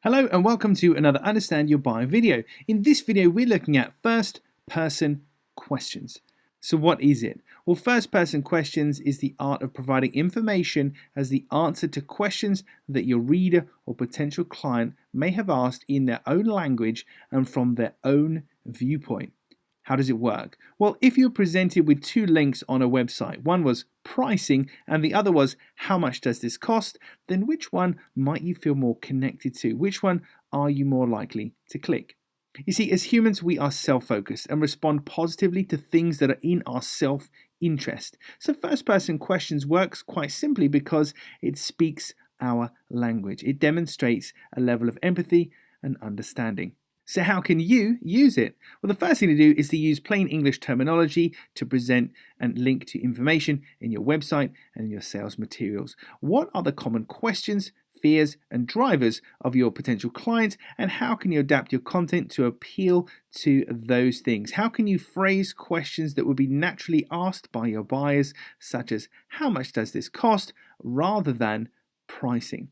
Hello and welcome to another Understand Your Buyer video. In this video, we're looking at first-person questions. So what is it? Well, first-person questions is the art of providing information as the answer to questions that your reader or potential client may have asked in their own language and from their own viewpoint. How does it work? Well, if you're presented with two links on a website, one was pricing and the other was how much does this cost, then which one might you feel more connected to? Which one are you more likely to click? You see, as humans, we are self-focused and respond positively to things that are in our self-interest. So first-person questions works quite simply because it speaks our language. It demonstrates a level of empathy and understanding. So how can you use it? Well, the first thing to do is to use plain English terminology to present and link to information in your website and in your sales materials. What are the common questions, fears, and drivers of your potential clients, and how can you adapt your content to appeal to those things? How can you phrase questions that would be naturally asked by your buyers, such as how much does this cost, rather than pricing?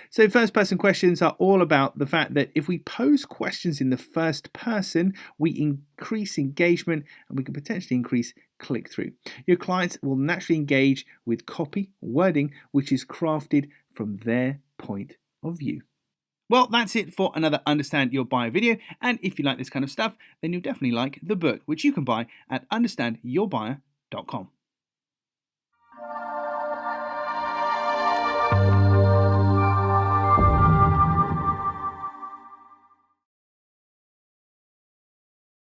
So first-person questions are all about the fact that if we pose questions in the first person, we increase engagement and we can potentially increase click-through. Your clients will naturally engage with copy, wording, which is crafted from their point of view. Well, that's it for another Understand Your Buyer video. And if you like this kind of stuff, then you'll definitely like the book, which you can buy at understandyourbuyer.com.